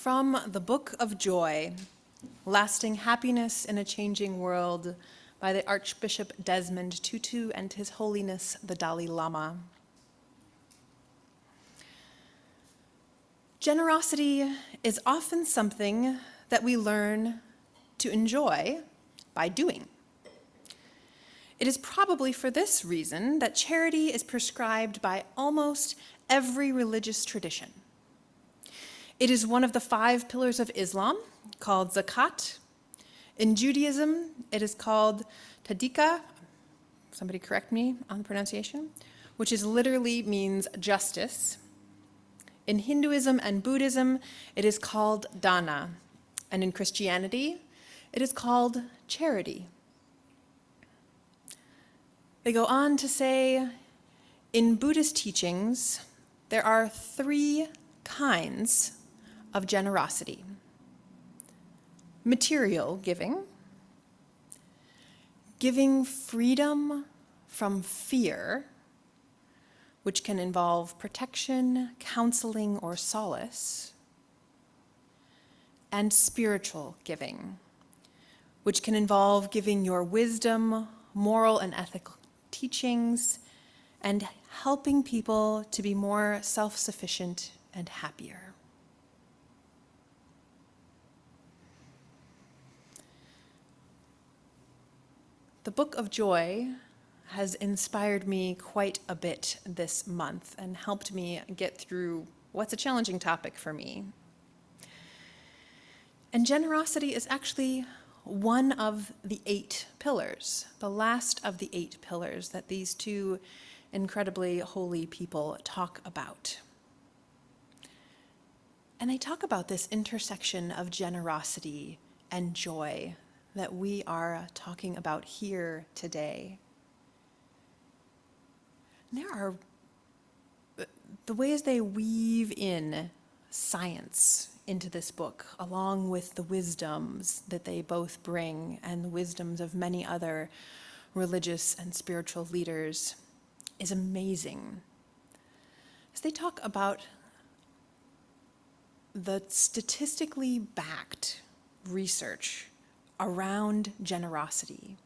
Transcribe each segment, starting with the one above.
From the Book of Joy, Lasting Happiness in a Changing World by the Archbishop Desmond Tutu and His Holiness the Dalai Lama. Generosity is often something that we learn to enjoy by doing. It is probably for this reason that charity is prescribed by almost every religious tradition. It is one of the 5 pillars of Islam, called zakat. In Judaism, it is called tadika, somebody correct me on the pronunciation, which literally means justice. In Hinduism and Buddhism, it is called dana, and in Christianity, it is called charity. They go on to say, in Buddhist teachings, there are 3 kinds of generosity: material giving, giving freedom from fear, which can involve protection, counseling, or solace, and spiritual giving, which can involve giving your wisdom, moral and ethical teachings, and helping people to be more self-sufficient and happier. The Book of Joy has inspired me quite a bit this month and helped me get through what's a challenging topic for me. And generosity is actually one of the 8 pillars, the last of the 8 pillars that these 2 incredibly holy people talk about. And they talk about this intersection of generosity and joy that we are talking about here today. There are the ways they weave in science into this book, along with the wisdoms that they both bring and the wisdoms of many other religious and spiritual leaders, is amazing. As they talk about the statistically backed research around generosity,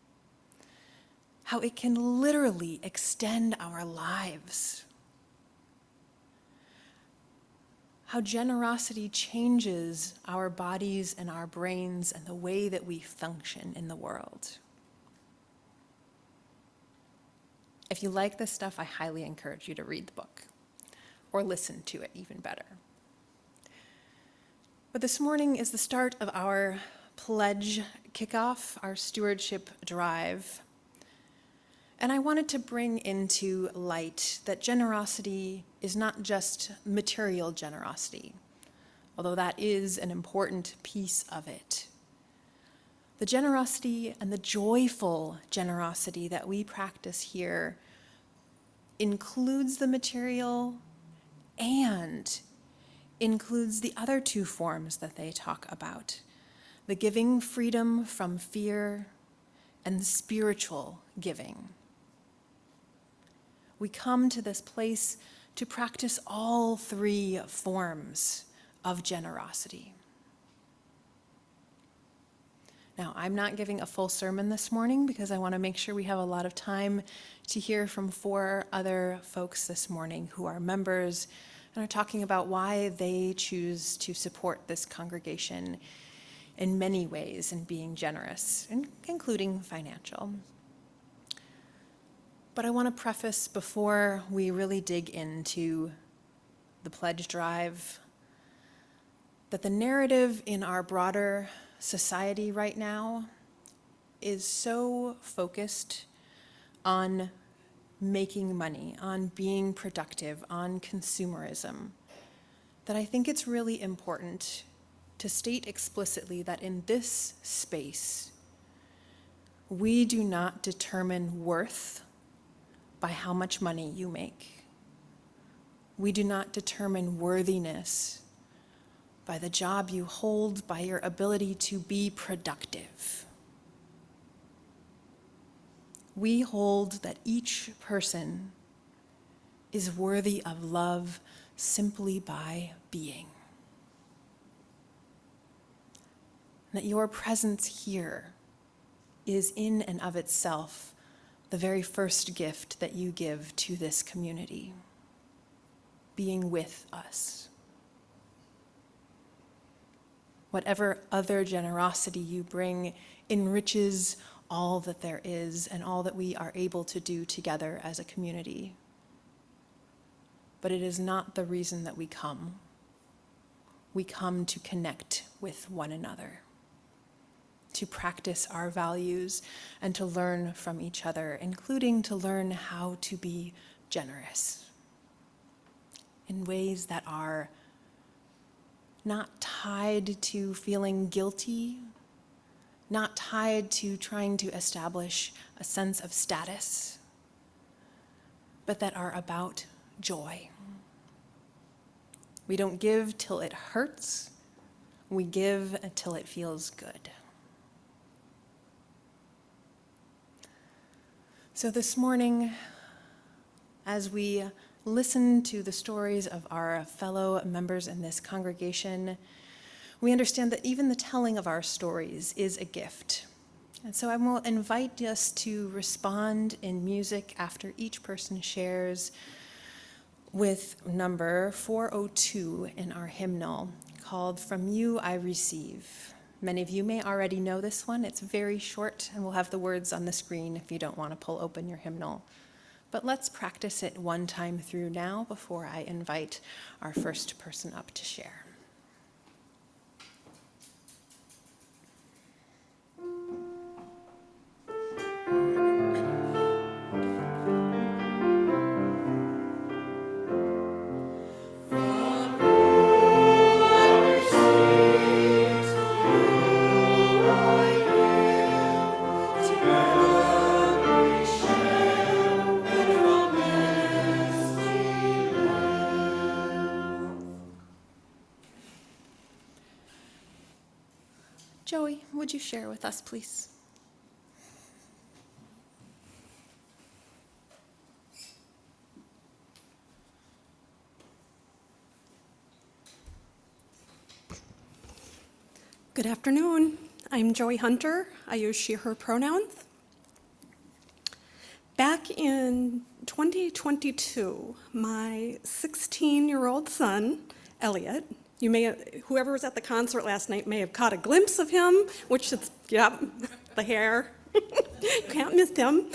how it can literally extend our lives, how generosity changes our bodies and our brains and the way that we function in the world. If you like this stuff, I highly encourage you to read the book, or listen to it, even better. But this morning is the start of our pledge kickoff, our stewardship drive. And I wanted to bring into light that generosity is not just material generosity, although that is an important piece of it. The generosity and the joyful generosity that we practice here includes the material and includes the other 2 forms that they talk about: the giving freedom from fear and the spiritual giving. We come to this place to practice all 3 forms of generosity. Now, I'm not giving a full sermon this morning because I want to make sure we have a lot of time to hear from 4 other folks this morning who are members and are talking about why they choose to support this congregation in many ways in being generous, including financial. But I want to preface, before we really dig into the pledge drive, that the narrative in our broader society right now is so focused on making money, on being productive, on consumerism, that I think it's really important to state explicitly that in this space, we do not determine worth by how much money you make. We do not determine worthiness by the job you hold, by your ability to be productive. We hold that each person is worthy of love simply by being. that your presence here is in and of itself the very first gift that you give to this community, being with us. Whatever other generosity you bring enriches all that there is and all that we are able to do together as a community. But it is not the reason that we come. We come to connect with one another, to practice our values and to learn from each other, including to learn how to be generous in ways that are not tied to feeling guilty, not tied to trying to establish a sense of status, but that are about joy. We don't give till it hurts. We give until it feels good. So this morning, as we listen to the stories of our fellow members in this congregation, we understand that even the telling of our stories is a gift. And so I will invite us to respond in music after each person shares with number 402 in our hymnal called "From You I Receive." Many of you may already know this one. It's very short, and we'll have the words on the screen if you don't want to pull open your hymnal. But let's practice it one time through now before I invite our first person up to share. Joey, would you share with us, please? Good afternoon. I'm Joey Hunter. I use she, her pronouns. Back in 2022, my 16-year-old son, Elliot, whoever was at the concert last night may have caught a glimpse of him, which is, yep, the hair. Can't miss him.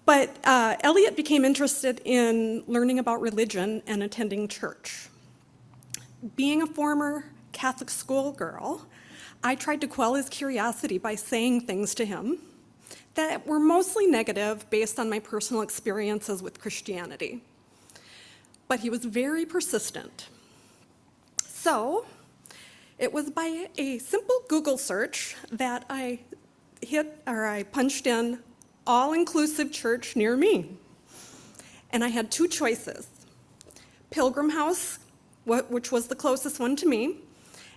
But Elliot became interested in learning about religion and attending church. Being a former Catholic schoolgirl, I tried to quell his curiosity by saying things to him that were mostly negative based on my personal experiences with Christianity. But he was very persistent. So it was by a simple Google search that I punched in all-inclusive church near me. And I had two choices: Pilgrim House, which was the closest one to me,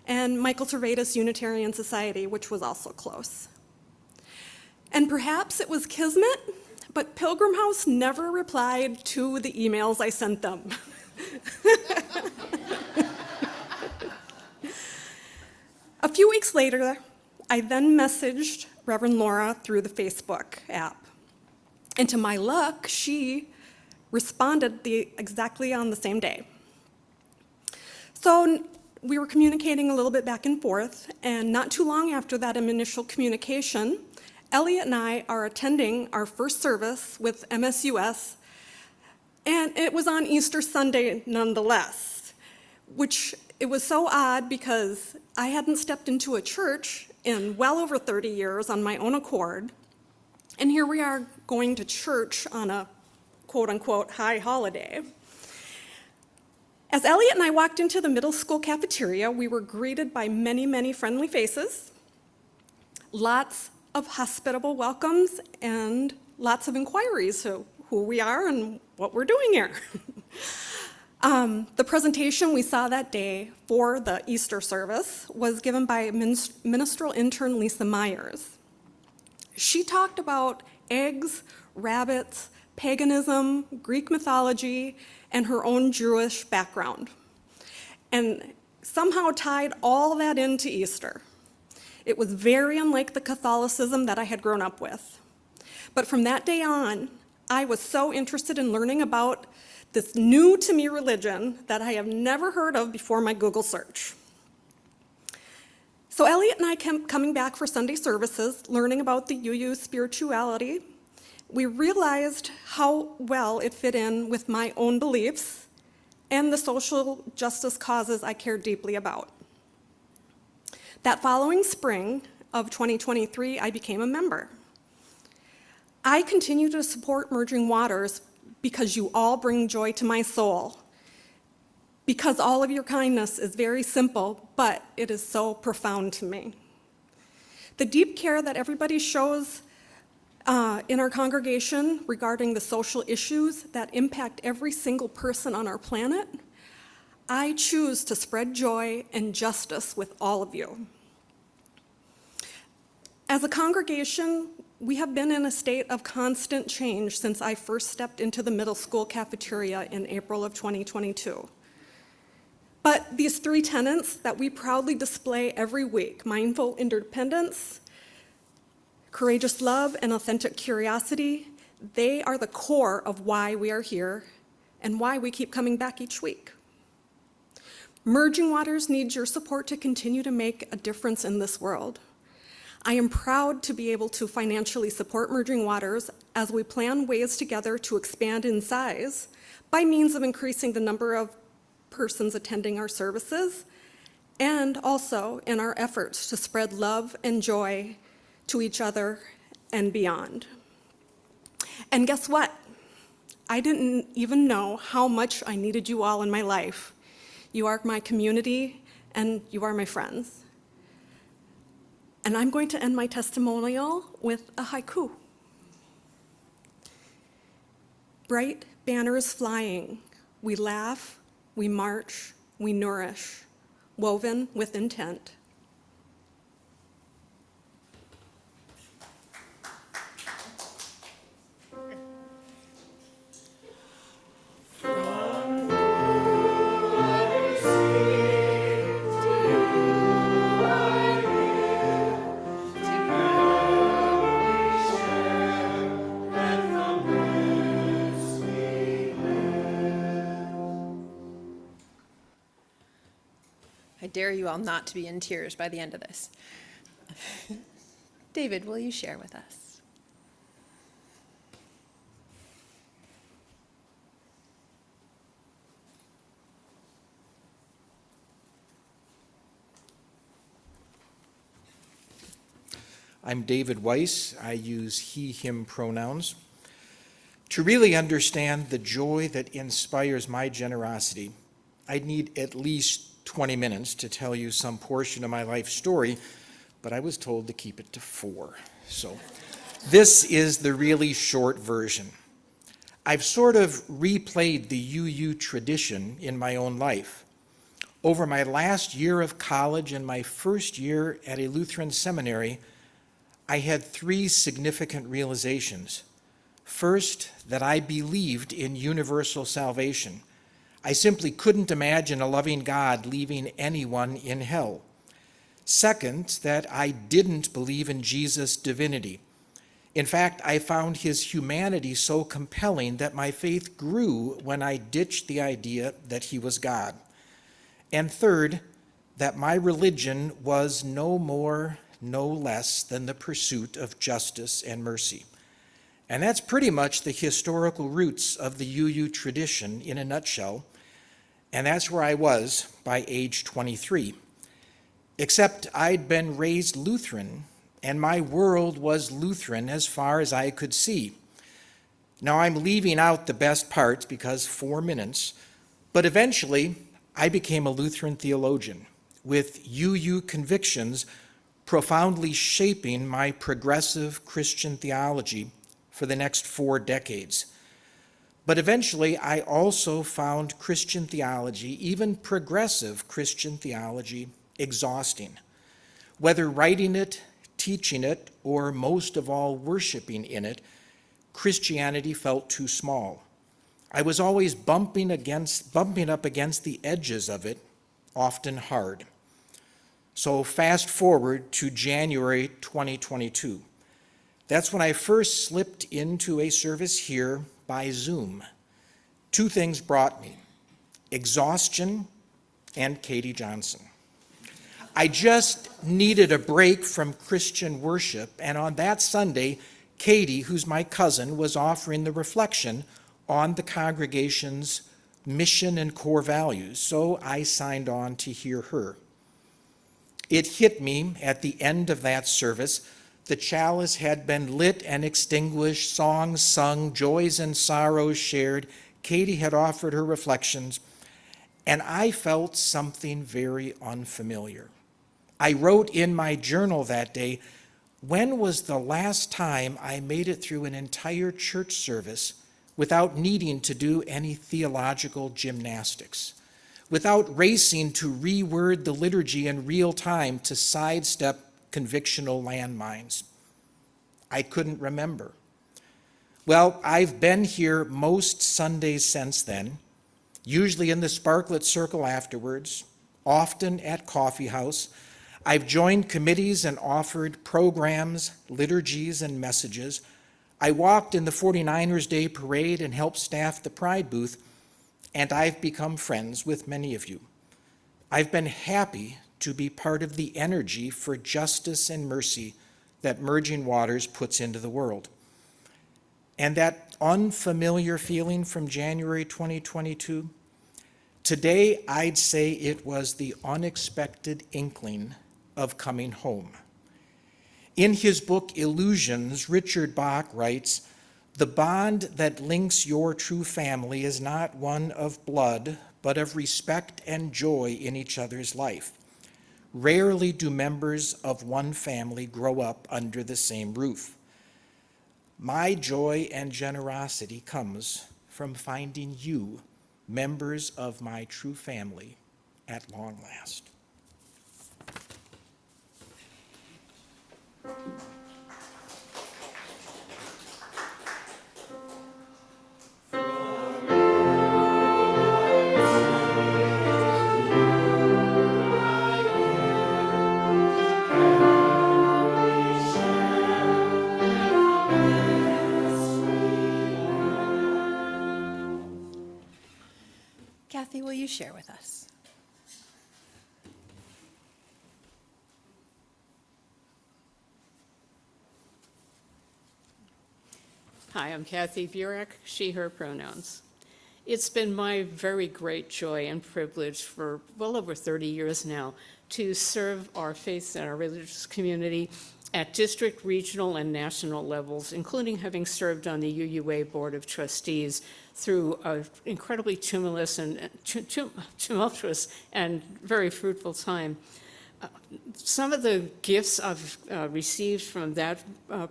and Michael Servetus Unitarian Society, which was also close. And perhaps it was kismet, but Pilgrim House never replied to the emails I sent them. A few weeks later, I then messaged Reverend Laura through the Facebook app. And to my luck, she responded exactly on the same day. So we were communicating a little bit back and forth, and not too long after that initial communication, Elliot and I are attending our first service with MSUS, and it was on Easter Sunday nonetheless, which it was so odd because I hadn't stepped into a church in well over 30 years on my own accord, and here we are going to church on a quote-unquote high holiday. As Elliot and I walked into the middle school cafeteria, we were greeted by many, many friendly faces, lots of hospitable welcomes, and lots of inquiries of who we are and what we're doing here. The presentation we saw that day for the Easter service was given by ministerial intern Lisa Myers. She talked about eggs, rabbits, paganism, Greek mythology, and her own Jewish background, and somehow tied all that into Easter. It was very unlike the Catholicism that I had grown up with. But from that day on, I was so interested in learning about this new to me religion that I have never heard of before my Google search. So Elliot and I kept coming back for Sunday services, learning about the UU spirituality. We realized how well it fit in with my own beliefs and the social justice causes I care deeply about. That following spring of 2023, I became a member. I continue to support Merging Waters because you all bring joy to my soul, because all of your kindness is very simple, but it is so profound to me. The deep care that everybody shows in our congregation regarding the social issues that impact every single person on our planet, I choose to spread joy and justice with all of you. As a congregation, we have been in a state of constant change since I first stepped into the middle school cafeteria in April of 2022. But these three tenets that we proudly display every week, mindful interdependence, courageous love, and authentic curiosity, they are the core of why we are here and why we keep coming back each week. Merging Waters needs your support to continue to make a difference in this world. I am proud to be able to financially support Merging Waters as we plan ways together to expand in size by means of increasing the number of persons attending our services, and also in our efforts to spread love and joy to each other and beyond. And guess what? I didn't even know how much I needed you all in my life. You are my community, and you are my friends. And I'm going to end my testimonial with a haiku. Bright banners flying, we laugh, we march, we nourish, woven with intent. I dare you all not to be in tears by the end of this. David, will you share with us? I'm David Weiss. I use he, him pronouns. To really understand the joy that inspires my generosity, I'd need at least 20 minutes to tell you some portion of my life story, but I was told to keep it to 4. So this is the really short version. I've sort of replayed the UU tradition in my own life. Over my last year of college and my first year at a Lutheran seminary, I had 3 significant realizations. First, that I believed in universal salvation. I simply couldn't imagine a loving God leaving anyone in hell. Second, that I didn't believe in Jesus' divinity. In fact, I found his humanity so compelling that my faith grew when I ditched the idea that he was God. And third, that my religion was no more, no less than the pursuit of justice and mercy. And that's pretty much the historical roots of the UU tradition in a nutshell. And that's where I was by age 23. Except I'd been raised Lutheran, and my world was Lutheran as far as I could see. Now I'm leaving out the best parts because 4 minutes, but eventually I became a Lutheran theologian with UU convictions profoundly shaping my progressive Christian theology for the next 4 decades. But eventually, I also found Christian theology, even progressive Christian theology, exhausting. Whether writing it, teaching it, or most of all, worshiping in it, Christianity felt too small. I was always bumping up against the edges of it, often hard. So fast forward to January 2022. That's when I first slipped into a service here by Zoom. Two things brought me: exhaustion and Katie Johnson. I just needed a break from Christian worship, and on that Sunday, Katie, who's my cousin, was offering the reflection on the congregation's mission and core values, so I signed on to hear her. It hit me at the end of that service. The chalice had been lit and extinguished, songs sung, joys and sorrows shared. Katie had offered her reflections, and I felt something very unfamiliar. I wrote in my journal that day, when was the last time I made it through an entire church service without needing to do any theological gymnastics, without racing to reword the liturgy in real time to sidestep convictional landmines? I couldn't remember. Well, I've been here most Sundays since then, usually in the Sparklet Circle afterwards, often at Coffee House. I've joined committees and offered programs, liturgies, and messages. I walked in the 49ers Day Parade and helped staff the Pride booth, and I've become friends with many of you. I've been happy to be part of the energy for justice and mercy that Merging Waters puts into the world. And that unfamiliar feeling from January 2022, today I'd say it was the unexpected inkling of coming home. In his book Illusions, Richard Bach writes, "The bond that links your true family is not one of blood, but of respect and joy in each other's life. Rarely do members of one family grow up under the same roof. My joy and generosity comes from finding you, members of my true family, at long last." Kathy, will you share with us? Hi, I'm Kathy Burek, she, her pronouns. It's been my very great joy and privilege for well over 30 years now to serve our faith and our religious community at district, regional, and national levels, including having served on the UUA Board of Trustees through an incredibly tumultuous and very fruitful time. Some of the gifts I've received from that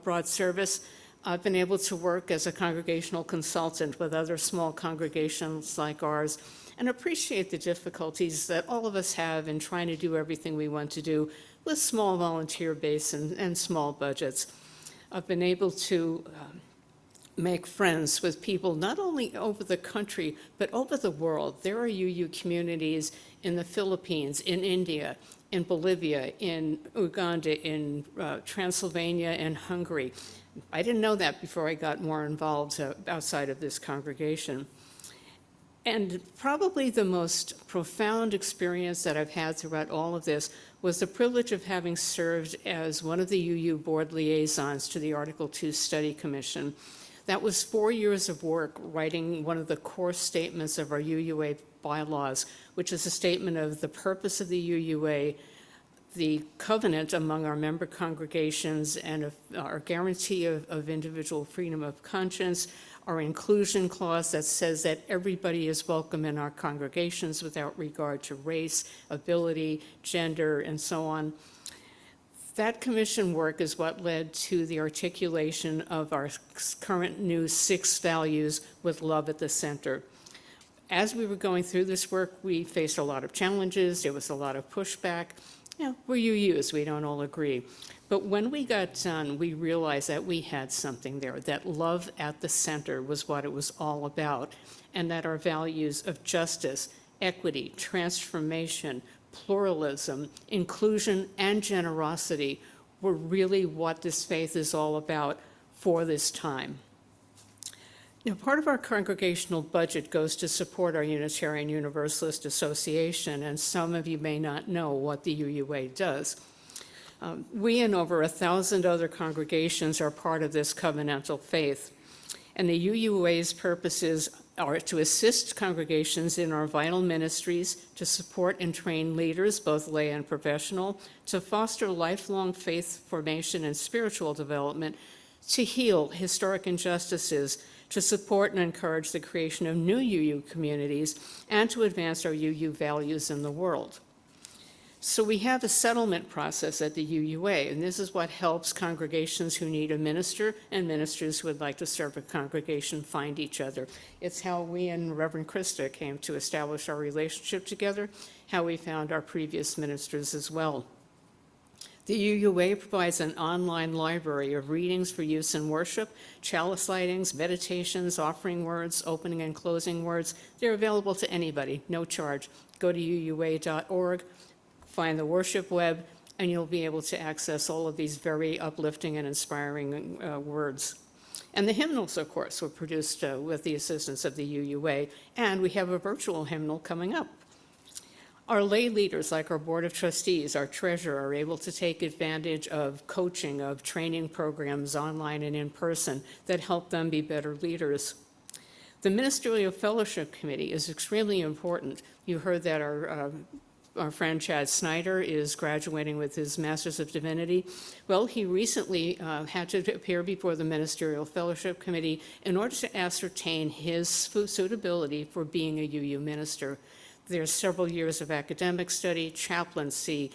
broad service: I've been able to work as a congregational consultant with other small congregations like ours and appreciate the difficulties that all of us have in trying to do everything we want to do with small volunteer base and small budgets. I've been able to make friends with people not only over the country, but over the world. There are UU communities in the Philippines, in India, in Bolivia, in Uganda, in Transylvania, and Hungary. I didn't know that before I got more involved outside of this congregation. And probably the most profound experience that I've had throughout all of this was the privilege of having served as one of the UU board liaisons to the Article II Study Commission. That was 4 years of work writing one of the core statements of our UUA bylaws, which is a statement of the purpose of the UUA, the covenant among our member congregations, and our guarantee of individual freedom of conscience, our inclusion clause that says that everybody is welcome in our congregations without regard to race, ability, gender, and so on. That commission work is what led to the articulation of our current new 6 values with love at the center. As we were going through this work, we faced a lot of challenges. There was a lot of pushback. We're UUs, we don't all agree. But when we got done, we realized that we had something there, that love at the center was what it was all about, and that our values of justice, equity, transformation, pluralism, inclusion, and generosity were really what this faith is all about for this time. Now, part of our congregational budget goes to support our Unitarian Universalist Association, and some of you may not know what the UUA does. We and over 1,000 other congregations are part of this covenantal faith, and the UUA's purposes are to assist congregations in our vital ministries, to support and train leaders, both lay and professional, to foster lifelong faith formation and spiritual development, to heal historic injustices, to support and encourage the creation of new UU communities, and to advance our UU values in the world. So we have a settlement process at the UUA, and this is what helps congregations who need a minister and ministers who would like to serve a congregation find each other. It's how we and Reverend Krista came to establish our relationship together, how we found our previous ministers as well. The UUA provides an online library of readings for use in worship, chalice lightings, meditations, offering words, opening and closing words. They're available to anybody, no charge. Go to uua.org, find the worship web, and you'll be able to access all of these very uplifting and inspiring words. And the hymnals, of course, were produced with the assistance of the UUA, and we have a virtual hymnal coming up. Our lay leaders, like our Board of Trustees, our treasurer, are able to take advantage of coaching, of training programs online and in person that help them be better leaders. The Ministerial Fellowship Committee is extremely important. You heard that our friend Chad Snyder is graduating with his Master's of Divinity. Well, he recently had to appear before the Ministerial Fellowship Committee in order to ascertain his suitability for being a UU minister. There's several years of academic study, chaplaincy,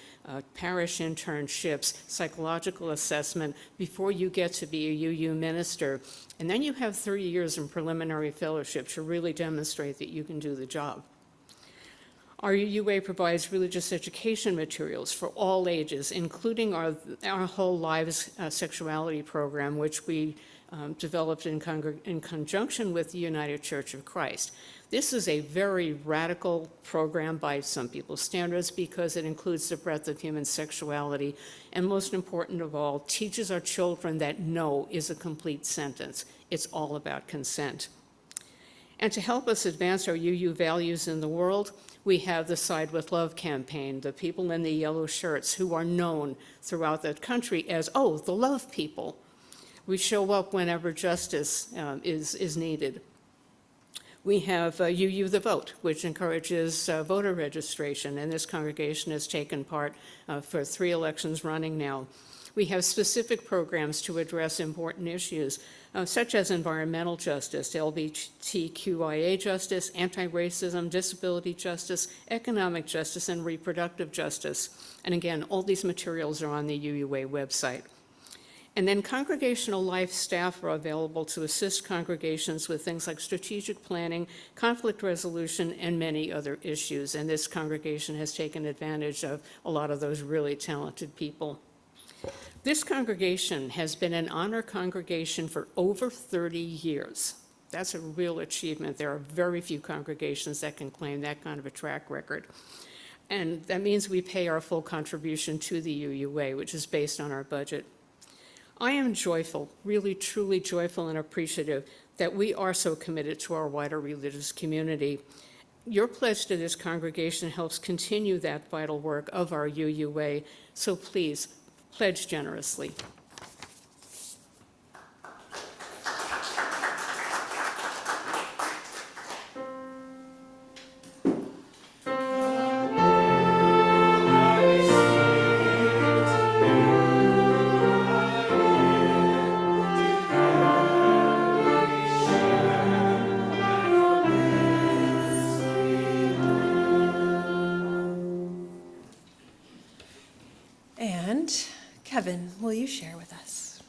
parish internships, psychological assessment before you get to be a UU minister. And then you have 3 years in preliminary fellowship to really demonstrate that you can do the job. Our UUA provides religious education materials for all ages, including our Whole Lives Sexuality program, which we developed in conjunction with the United Church of Christ. This is a very radical program by some people's standards because it includes the breadth of human sexuality, and most important of all, teaches our children that no is a complete sentence. It's all about consent. And to help us advance our UU values in the world, we have the Side with Love campaign, the people in the yellow shirts who are known throughout the country as, oh, the love people. We show up whenever justice is needed. We have UU the Vote, which encourages voter registration, and this congregation has taken part for 3 elections running now. We have specific programs to address important issues, such as environmental justice, LGBTQIA justice, anti-racism, disability justice, economic justice, and reproductive justice. And again, all these materials are on the UUA website. And then congregational life staff are available to assist congregations with things like strategic planning, conflict resolution, and many other issues. And this congregation has taken advantage of a lot of those really talented people. This congregation has been an honor congregation for over 30 years. That's a real achievement. There are very few congregations that can claim that kind of a track record. And that means we pay our full contribution to the UUA, which is based on our budget. I am joyful, really truly joyful and appreciative that we are so committed to our wider religious community. Your pledge to this congregation helps continue that vital work of our UUA, so please, pledge generously. And Kevin, will you share with us?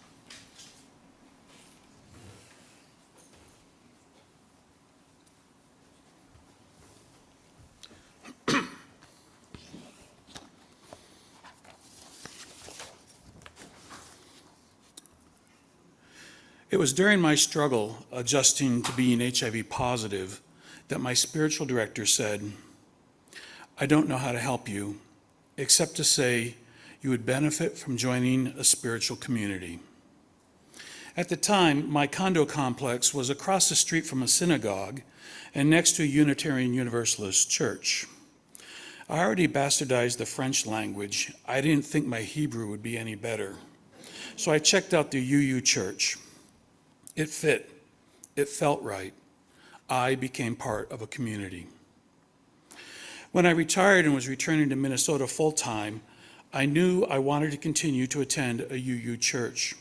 It was during my struggle adjusting to being HIV positive that my spiritual director said, I don't know how to help you, except to say you would benefit from joining a spiritual community. At the time, my condo complex was across the street from a synagogue and next to a Unitarian Universalist church. I already bastardized the French language. I didn't think my Hebrew would be any better. So I checked out the UU church. It fit. It felt right. I became part of a community. When I retired and was returning to Minnesota full-time, I knew I wanted to continue to attend a UU church.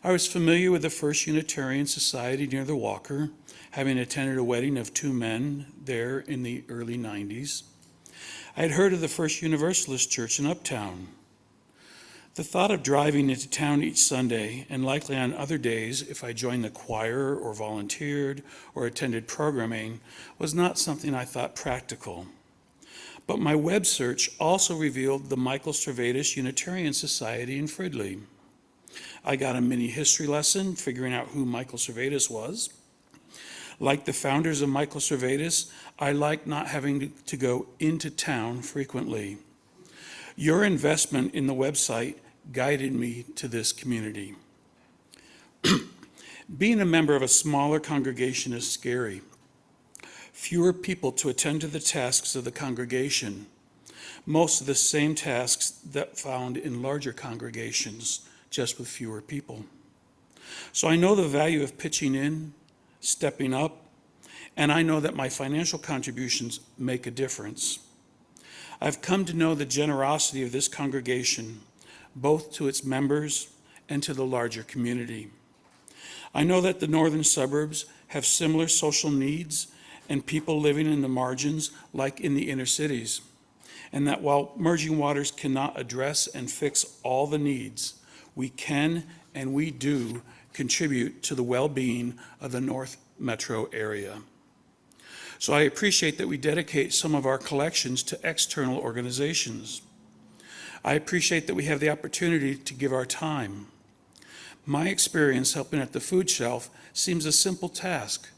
I was familiar with the First Unitarian Society near the Walker, having attended a wedding of 2 men there in the early 90s. I had heard of the First Universalist Church in Uptown. The thought of driving into town each Sunday, and likely on other days if I joined the choir or volunteered or attended programming, was not something I thought practical. But my web search also revealed the Michael Servetus Unitarian Society in Fridley. I got a mini history lesson figuring out who Michael Servetus was. Like the founders of Michael Servetus, I like not having to go into town frequently. Your investment in the website guided me to this community. Being a member of a smaller congregation is scary. Fewer people to attend to the tasks of the congregation. Most of the same tasks that found in larger congregations, just with fewer people. So I know the value of pitching in, stepping up, and I know that my financial contributions make a difference. I've come to know the generosity of this congregation, both to its members and to the larger community. I know that the northern suburbs have similar social needs and people living in the margins like in the inner cities, and that while Merging Waters cannot address and fix all the needs, we can and we do contribute to the well-being of the North Metro area. So I appreciate that we dedicate some of our collections to external organizations. I appreciate that we have the opportunity to give our time. My experience helping at the food shelf seems a simple task,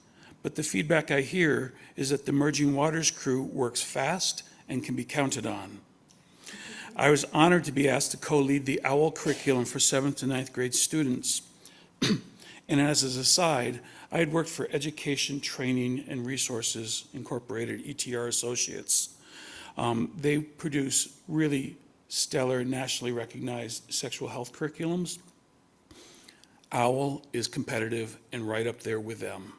but the feedback I hear is that the Merging Waters crew works fast and can be counted on. I was honored to be asked to co-lead the OWL curriculum for 7th to 9th grade students. And as an aside, I had worked for Education, Training, and Resources Incorporated, ETR Associates. They produce really stellar, nationally recognized sexual health curriculums. OWL is competitive and right up there with them.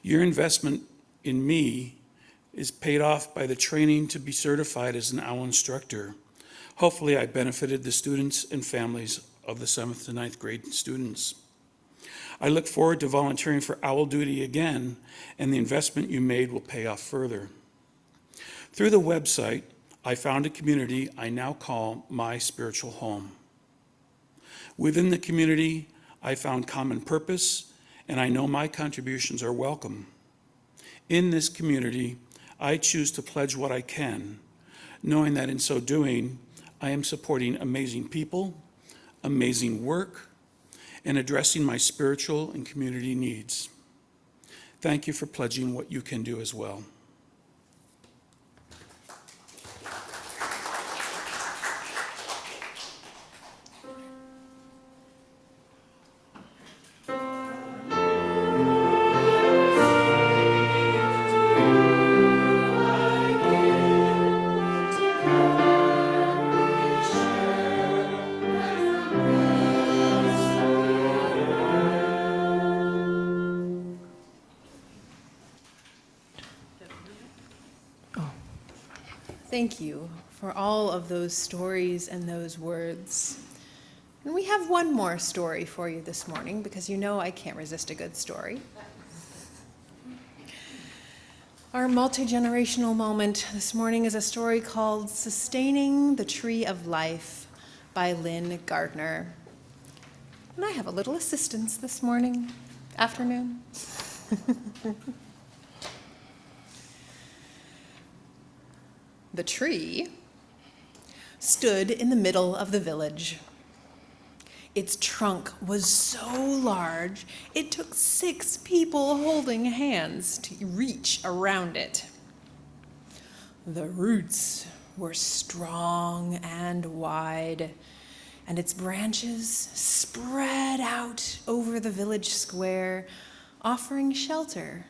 Your investment in me is paid off by the training to be certified as an OWL instructor. Hopefully, I benefited the students and families of the 7th to 9th grade students. I look forward to volunteering for OWL duty again, and the investment you made will pay off further. Through the website, I found a community I now call my spiritual home. Within the community, I found common purpose, and I know my contributions are welcome. In this community, I choose to pledge what I can, knowing that in so doing, I am supporting amazing people, amazing work, and addressing my spiritual and community needs. Thank you for pledging what you can do as well. Thank you for all of those stories and those words. And we have one more story for you this morning, because you know I can't resist a good story. Our multi-generational moment this morning is a story called Sustaining the Tree of Life by Lynn Gardner. And I have a little assistance this afternoon. The tree stood in the middle of the village. Its trunk was so large, it took 6 people holding hands to reach around it. The roots were strong and wide, and its branches spread out over the village square, offering shelter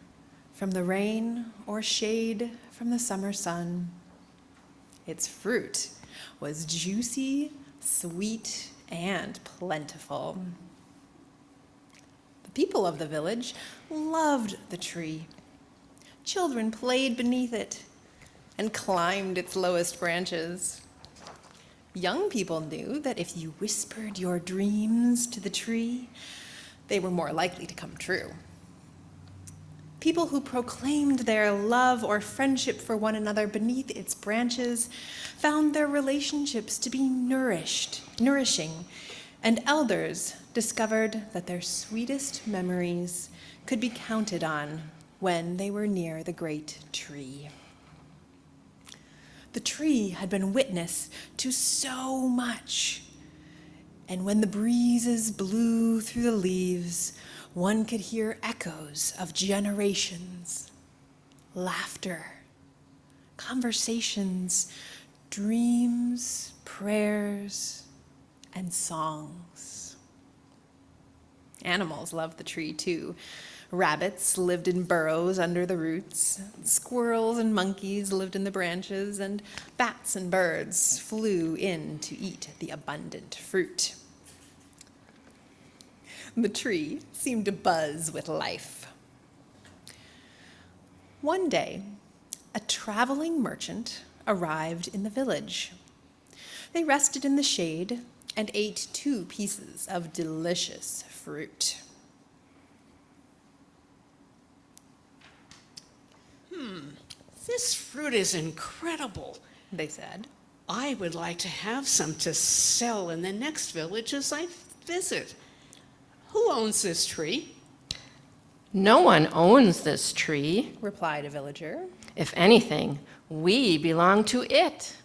from the rain or shade from the summer sun. Its fruit was juicy, sweet, and plentiful. The people of the village loved the tree. Children played beneath it and climbed its lowest branches. Young people knew that if you whispered your dreams to the tree, they were more likely to come true. People who proclaimed their love or friendship for one another beneath its branches found their relationships to be nourishing, and elders discovered that their sweetest memories could be counted on when they were near the great tree. The tree had been witness to so much, and when the breezes blew through the leaves, one could hear echoes of generations, laughter, conversations, dreams, prayers, and songs. Animals loved the tree too. Rabbits lived in burrows under the roots, squirrels and monkeys lived in the branches, and bats and birds flew in to eat the abundant fruit. The tree seemed to buzz with life. One day, a traveling merchant arrived in the village. They rested in the shade and ate 2 pieces of delicious fruit. This fruit is incredible. They said. I would like to have some to sell in the next villages I visit. Who owns this tree? No one owns this tree. Replied a villager. If anything, we belong to it.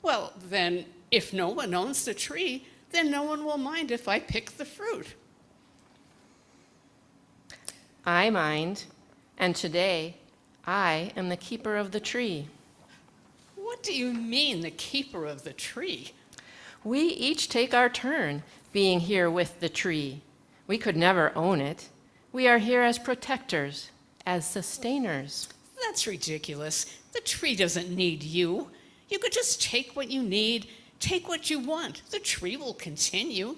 Well, then, if no one owns the tree, then no one will mind if I pick the fruit. I mind, and today I am the keeper of the tree. What do you mean, the keeper of the tree? We each take our turn being here with the tree. We could never own it. We are here as protectors, as sustainers. That's ridiculous. The tree doesn't need you. You could just take what you need, take what you want. The tree will continue.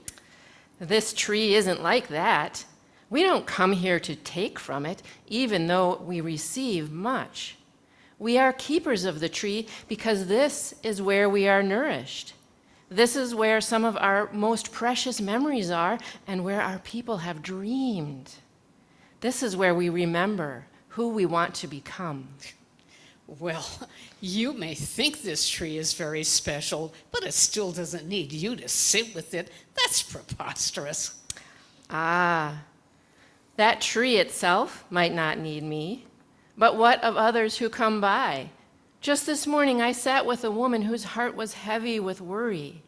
This tree isn't like that. We don't come here to take from it, even though we receive much. We are keepers of the tree because this is where we are nourished. This is where some of our most precious memories are and where our people have dreamed. This is where we remember who we want to become. Well, you may think this tree is very special, but it still doesn't need you to sit with it. That's preposterous. Ah, that tree itself might not need me, but what of others who come by? Just this morning I sat with a woman whose heart was heavy with worry.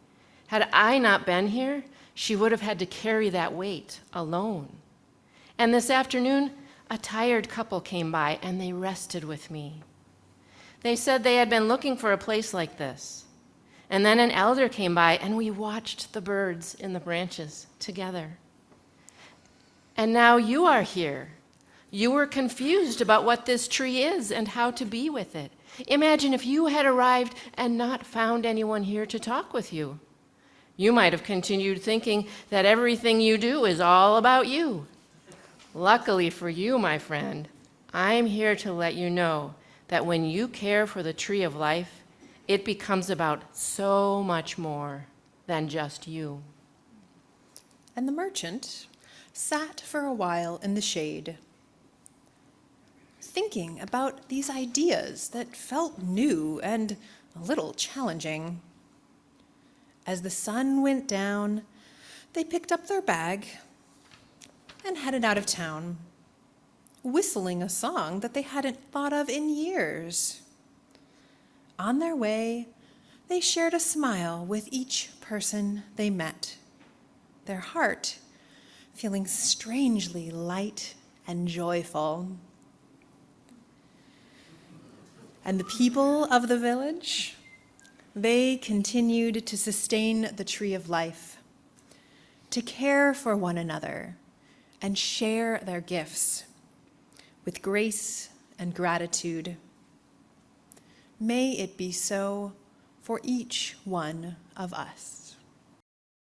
Had I not been here, she would have had to carry that weight alone. And this afternoon, a tired couple came by and they rested with me. They said they had been looking for a place like this. And then an elder came by and we watched the birds in the branches together. And now you are here. You were confused about what this tree is and how to be with it. Imagine if you had arrived and not found anyone here to talk with you. You might have continued thinking that everything you do is all about you. Luckily for you, my friend, I'm here to let you know that when you care for the tree of life, it becomes about so much more than just you. And the merchant sat for a while in the shade, thinking about these ideas that felt new and a little challenging. As the sun went down, they picked up their bag and headed out of town, whistling a song that they hadn't thought of in years. On their way, they shared a smile with each person they met, their heart feeling strangely light and joyful. And the people of the village, they continued to sustain the tree of life, to care for one another and share their gifts with grace and gratitude. May it be so for each one of us.